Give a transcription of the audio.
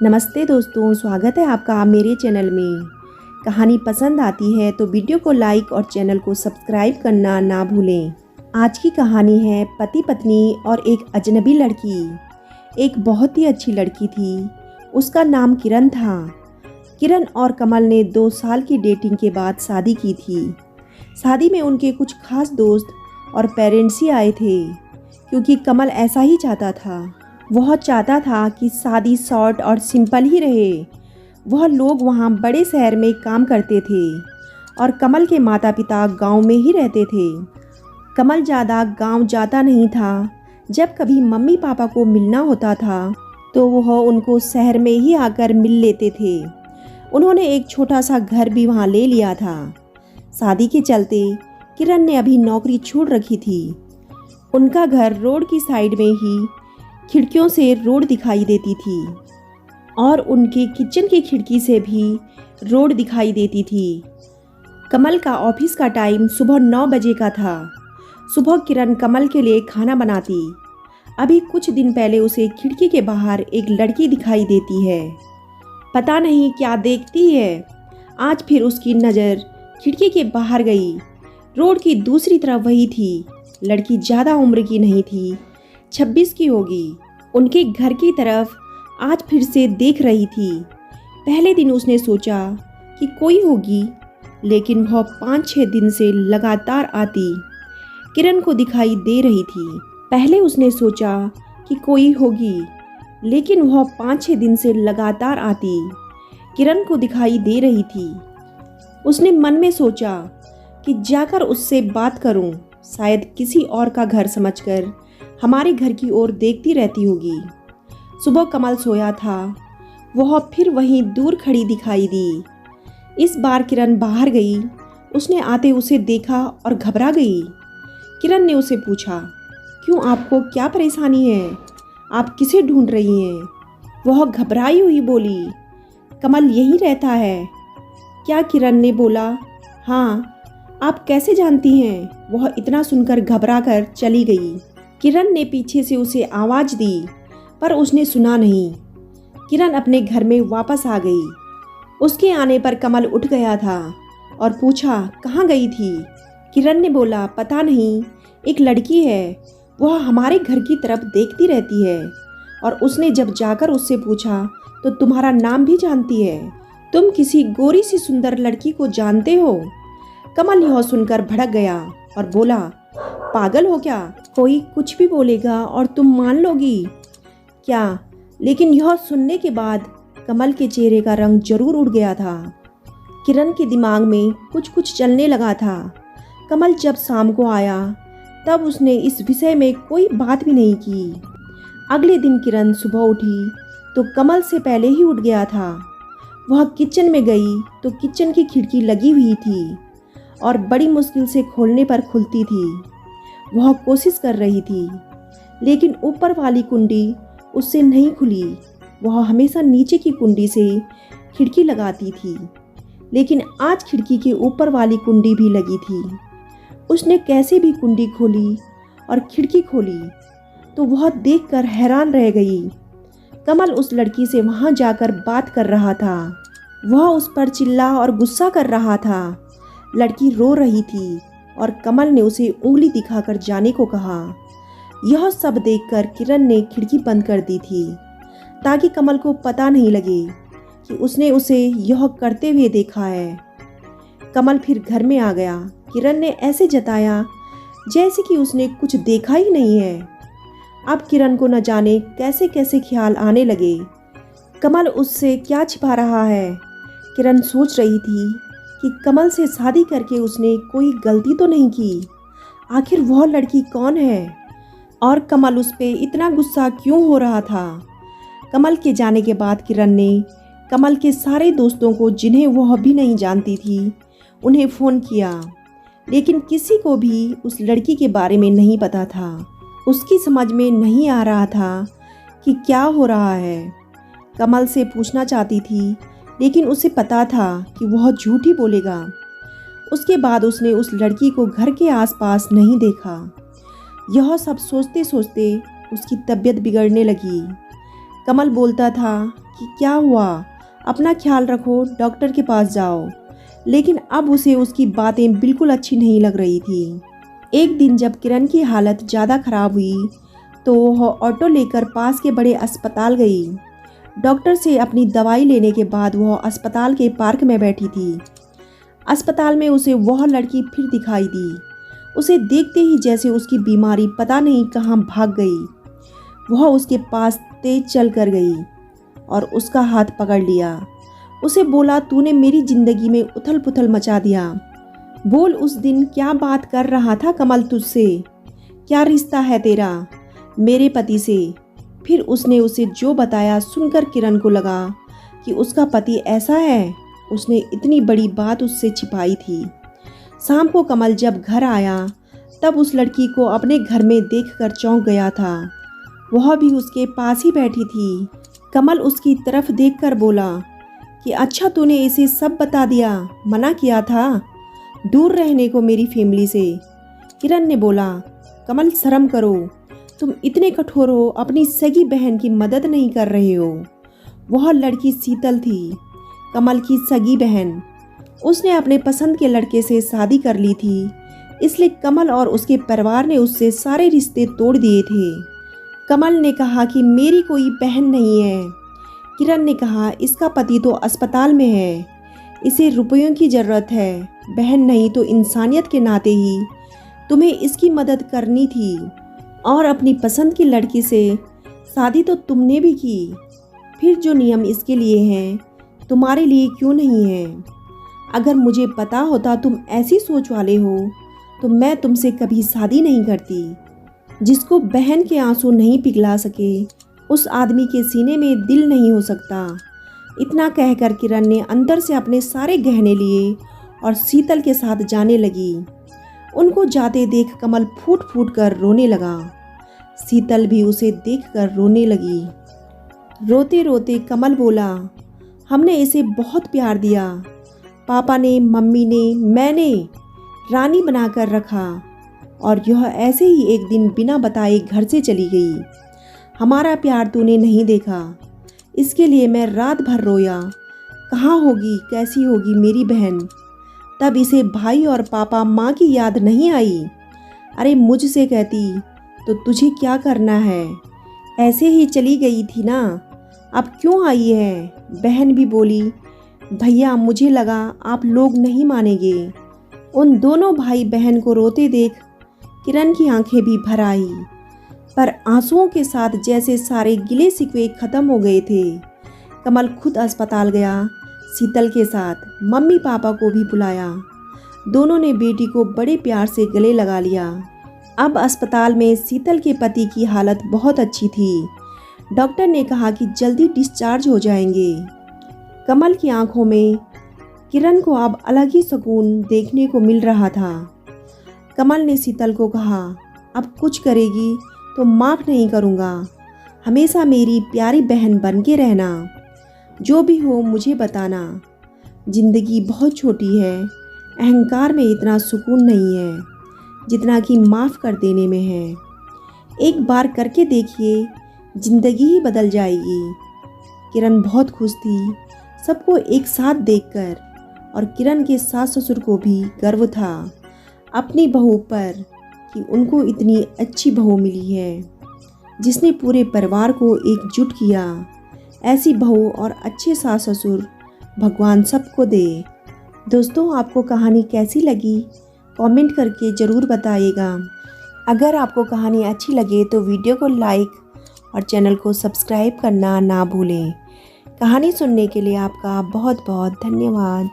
नमस्ते दोस्तों, स्वागत है आपका मेरे चैनल में। कहानी पसंद आती है तो वीडियो को लाइक और चैनल को सब्सक्राइब करना ना भूलें। आज की कहानी है पति पत्नी और एक अजनबी लड़की। एक बहुत ही अच्छी लड़की थी, उसका नाम किरण था। किरण और कमल ने 2 साल की डेटिंग के बाद शादी की थी। शादी में उनके कुछ खास दोस्त और पेरेंट्स ही आए थे, क्योंकि कमल ऐसा ही चाहता था। वह चाहता था कि शादी शॉर्ट और सिंपल ही रहे। वह लोग वहाँ बड़े शहर में काम करते थे और कमल के माता पिता गांव में ही रहते थे। कमल ज़्यादा गांव जाता नहीं था। जब कभी मम्मी पापा को मिलना होता था तो वह उनको शहर में ही आकर मिल लेते थे। उन्होंने एक छोटा सा घर भी वहाँ ले लिया था। शादी के चलते किरण ने अभी नौकरी छोड़ रखी थी। उनका घर रोड की साइड में ही खिड़कियों से रोड दिखाई देती थी और उनके किचन की खिड़की से भी रोड दिखाई देती थी। कमल का ऑफिस का टाइम सुबह 9 बजे का था। सुबह किरण कमल के लिए खाना बनाती। अभी कुछ दिन पहले उसे खिड़की के बाहर एक लड़की दिखाई देती है। पता नहीं क्या देखती है, आज फिर उसकी नज़र खिड़की के बाहर गई। रोड की दूसरी तरफ वही थी। लड़की ज़्यादा उम्र की नहीं थी, 26 की होगी। उनके घर की तरफ आज फिर से देख रही थी। पहले दिन उसने सोचा कि कोई होगी, लेकिन वह 5-6 दिन से लगातार आती किरण को दिखाई दे रही थी। पहले उसने सोचा कि कोई होगी, लेकिन वह 5-6 दिन से लगातार आती किरण को दिखाई दे रही थी। उसने मन में सोचा कि जाकर उससे बात करूं, शायद किसी और का घर समझकर हमारे घर की ओर देखती रहती होगी। सुबह कमल सोया था, वह फिर वहीं दूर खड़ी दिखाई दी। इस बार किरण बाहर गई। उसने आते उसे देखा और घबरा गई। किरण ने उसे पूछा, क्यों, आपको क्या परेशानी है? आप किसे ढूंढ रही हैं? वह घबराई हुई बोली, कमल यहीं रहता है क्या? किरण ने बोला, हाँ। आप कैसे जानती हैं? वह इतना सुनकर घबरा कर चली गई। किरण ने पीछे से उसे आवाज़ दी, पर उसने सुना नहीं। किरण अपने घर में वापस आ गई। उसके आने पर कमल उठ गया था और पूछा, कहाँ गई थी? किरण ने बोला, पता नहीं, एक लड़की है, वह हमारे घर की तरफ देखती रहती है और उसने जब जाकर उससे पूछा तो तुम्हारा नाम भी जानती है। तुम किसी गोरी सी सुंदर लड़की को जानते हो? कमल यह सुनकर भड़क गया और बोला, पागल हो क्या? कोई कुछ भी बोलेगा और तुम मान लोगी क्या? लेकिन यह सुनने के बाद कमल के चेहरे का रंग जरूर उड़ गया था। किरण के दिमाग में कुछ चलने लगा था। कमल जब शाम को आया तब उसने इस विषय में कोई बात भी नहीं की। अगले दिन किरण सुबह उठी तो कमल से पहले ही उठ गया था। वह किचन में गई तो किचन की खिड़की लगी हुई थी और बड़ी मुश्किल से खोलने पर खुलती थी। वह कोशिश कर रही थी, लेकिन ऊपर वाली कुंडी उससे नहीं खुली। वह हमेशा नीचे की कुंडी से खिड़की लगाती थी, लेकिन आज खिड़की के ऊपर वाली कुंडी भी लगी थी। उसने कैसे भी कुंडी खोली और खिड़की खोली तो वह देखकर हैरान रह गई। कमल उस लड़की से वहां जाकर बात कर रहा था। वह उस पर चिल्ला और गुस्सा कर रहा था। लड़की रो रही थी और कमल ने उसे उंगली दिखाकर जाने को कहा। यह सब देखकर किरण ने खिड़की बंद कर दी थी, ताकि कमल को पता नहीं लगे कि उसने उसे यह करते हुए देखा है। कमल फिर घर में आ गया। किरण ने ऐसे जताया जैसे कि उसने कुछ देखा ही नहीं है। अब किरण को न जाने कैसे कैसे ख्याल आने लगे। कमल उससे क्या छिपा रहा है? किरण सोच रही थी कि कमल से शादी करके उसने कोई गलती तो नहीं की। आखिर वह लड़की कौन है और कमल उस पे इतना गुस्सा क्यों हो रहा था? कमल के जाने के बाद किरण ने कमल के सारे दोस्तों को, जिन्हें वह भी नहीं जानती थी, उन्हें फ़ोन किया, लेकिन किसी को भी उस लड़की के बारे में नहीं पता था। उसकी समझ में नहीं आ रहा था कि क्या हो रहा है। कमल से पूछना चाहती थी, लेकिन उसे पता था कि वह झूठ ही बोलेगा। उसके बाद उसने उस लड़की को घर के आसपास नहीं देखा। यह सब सोचते सोचते उसकी तबीयत बिगड़ने लगी। कमल बोलता था कि क्या हुआ, अपना ख्याल रखो, डॉक्टर के पास जाओ। लेकिन अब उसे उसकी बातें बिल्कुल अच्छी नहीं लग रही थी। एक दिन जब किरण की हालत ज़्यादा खराब हुई तो वह ऑटो लेकर पास के बड़े अस्पताल गई। डॉक्टर से अपनी दवाई लेने के बाद वह अस्पताल के पार्क में बैठी थी। अस्पताल में उसे वह लड़की फिर दिखाई दी। उसे देखते ही जैसे उसकी बीमारी पता नहीं कहाँ भाग गई। वह उसके पास तेज चल कर गई और उसका हाथ पकड़ लिया। उसे बोला, तूने मेरी ज़िंदगी में उथल पुथल मचा दिया। बोल, उस दिन क्या बात कर रहा था कमल तुझसे? क्या रिश्ता है तेरा मेरे पति से? फिर उसने उसे जो बताया सुनकर किरण को लगा कि उसका पति ऐसा है। उसने इतनी बड़ी बात उससे छिपाई थी। शाम को कमल जब घर आया तब उस लड़की को अपने घर में देखकर चौंक गया था। वह भी उसके पास ही बैठी थी। कमल उसकी तरफ देखकर बोला कि अच्छा तूने इसे सब बता दिया, मना किया था दूर रहने को मेरी फैमिली से। किरण ने बोला, कमल शर्म करो, तुम इतने कठोर हो, अपनी सगी बहन की मदद नहीं कर रहे हो। वह लड़की शीतल थी, कमल की सगी बहन। उसने अपने पसंद के लड़के से शादी कर ली थी, इसलिए कमल और उसके परिवार ने उससे सारे रिश्ते तोड़ दिए थे। कमल ने कहा कि मेरी कोई बहन नहीं है। किरण ने कहा, इसका पति तो अस्पताल में है, इसे रुपयों की ज़रूरत है, बहन नहीं तो इंसानियत के नाते ही तुम्हें इसकी मदद करनी थी। और अपनी पसंद की लड़की से शादी तो तुमने भी की, फिर जो नियम इसके लिए हैं तुम्हारे लिए क्यों नहीं है? अगर मुझे पता होता तुम ऐसी सोच वाले हो तो मैं तुमसे कभी शादी नहीं करती। जिसको बहन के आंसू नहीं पिघला सके उस आदमी के सीने में दिल नहीं हो सकता। इतना कहकर किरण ने अंदर से अपने सारे गहने लिए और शीतल के साथ जाने लगी। उनको जाते देख कमल फूट फूट कर रोने लगा। शीतल भी उसे देखकर रोने लगी। रोते रोते कमल बोला, हमने इसे बहुत प्यार दिया, पापा ने, मम्मी ने, मैंने रानी बनाकर रखा और यह ऐसे ही एक दिन बिना बताए घर से चली गई। हमारा प्यार तूने नहीं देखा, इसके लिए मैं रात भर रोया। कहाँ होगी, कैसी होगी मेरी बहन? तब इसे भाई और पापा माँ की याद नहीं आई। अरे मुझसे कहती तो तुझे क्या करना है, ऐसे ही चली गई थी ना, अब क्यों आई है? बहन भी बोली, भैया मुझे लगा आप लोग नहीं मानेंगे। उन दोनों भाई बहन को रोते देख किरण की आंखें भी भर आई, पर आंसुओं के साथ जैसे सारे गिले शिकवे खत्म हो गए थे। कमल खुद अस्पताल गया, शीतल के साथ मम्मी पापा को भी बुलाया। दोनों ने बेटी को बड़े प्यार से गले लगा लिया। अब अस्पताल में शीतल के पति की हालत बहुत अच्छी थी। डॉक्टर ने कहा कि जल्दी डिस्चार्ज हो जाएंगे। कमल की आंखों में किरण को अब अलग ही सुकून देखने को मिल रहा था। कमल ने शीतल को कहा, अब कुछ करेगी तो माफ़ नहीं करूँगा, हमेशा मेरी प्यारी बहन बन के रहना, जो भी हो मुझे बताना। ज़िंदगी बहुत छोटी है, अहंकार में इतना सुकून नहीं है जितना कि माफ़ कर देने में है। एक बार करके देखिए, ज़िंदगी ही बदल जाएगी। किरण बहुत खुश थी सबको एक साथ देखकर, और किरण के सास ससुर को भी गर्व था अपनी बहू पर कि उनको इतनी अच्छी बहू मिली है जिसने पूरे परिवार को एकजुट किया। ऐसी बहू और अच्छे सास ससुर भगवान सबको दे। दोस्तों, आपको कहानी कैसी लगी कमेंट करके ज़रूर बताइएगा। अगर आपको कहानी अच्छी लगे तो वीडियो को लाइक और चैनल को सब्सक्राइब करना ना भूलें। कहानी सुनने के लिए आपका बहुत बहुत धन्यवाद।